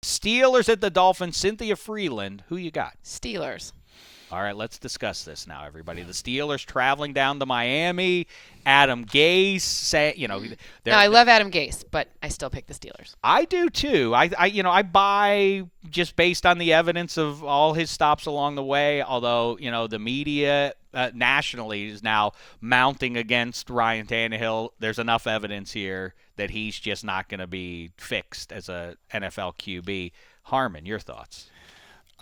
Steelers at the Dolphins. Cynthia Freeland, who you got? Steelers. All right, let's discuss this now, everybody. The Steelers traveling down to Miami. Adam Gase, No, I love Adam Gase, but I still pick the Steelers. I do too. I buy just based on the evidence of all his stops along the way. Although the media nationally is now mounting against Ryan Tannehill. There's enough evidence here that he's just not going to be fixed as a NFL QB. Harmon, your thoughts?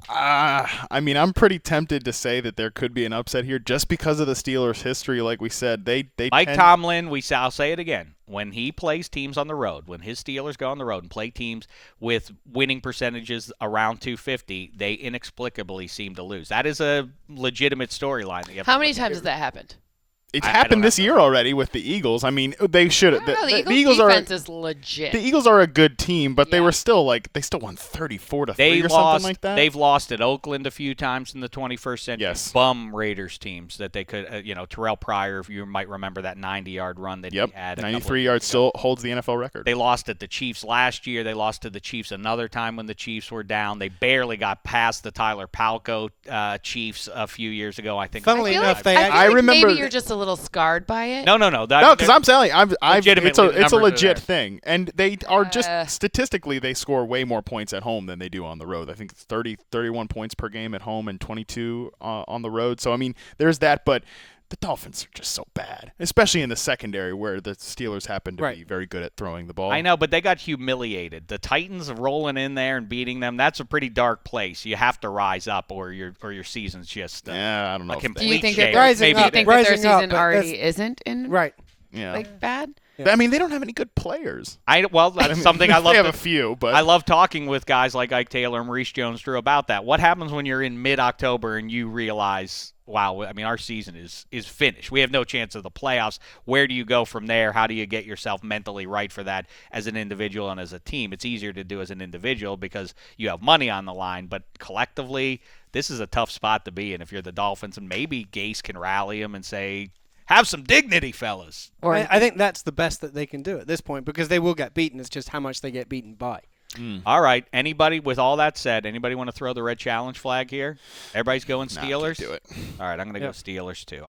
I mean, I'm pretty tempted to say that there could be an upset here just because of the Steelers' history. Like we said, they Mike Tomlin, I'll say it again. When he plays teams on the road, when his Steelers go on the road and play teams with winning percentages around 250, they inexplicably seem to lose. That is a legitimate storyline. How many times has that happened? It's happened this year already with the Eagles. I mean, they should have. The Eagles defense is legit. The Eagles are a good team, but they were still they still won 34-3 or something like that. They've lost at Oakland a few times in the 21st century. Yes. Bum Raiders teams that they could, Terrell Pryor, if you might remember that 90-yard run that he had. 93 yards still holds the NFL record. They lost at the Chiefs last year. They lost to the Chiefs another time when the Chiefs were down. They barely got past the Tyler Palco Chiefs a few years ago. I think. Funnily enough, I remember maybe you're just a little scarred by it. No. No, because I'm telling you, it's a legit there. thing, and they are just statistically they score way more points at home than they do on the road. I think it's 31 points per game at home and 22 on the road. So I mean, there's that, but the Dolphins are just so bad, especially in the secondary where the Steelers happen to be very good at throwing the ball. I know, but they got humiliated. The Titans rolling in there and beating them, that's a pretty dark place. You have to rise up or your season's just I don't know. a complete Do you think shame. that their Rising up, season but already isn't in bad? I mean, they don't have any good players. That's something I love. They have a few, but I love talking with guys like Ike Taylor and Maurice Jones-Drew about that. What happens when you're in mid-October and you realize, wow, I mean, our season is finished. We have no chance of the playoffs. Where do you go from there? How do you get yourself mentally right for that as an individual and as a team? It's easier to do as an individual because you have money on the line, but collectively, this is a tough spot to be in if you're the Dolphins, and maybe Gase can rally them and say, have some dignity, fellas. I think that's the best that they can do at this point because they will get beaten. It's just how much they get beaten by. All right. Anybody, with all that said, anybody want to throw the red challenge flag here? Everybody's going Steelers? Do it. All right, I'm going to go Steelers too.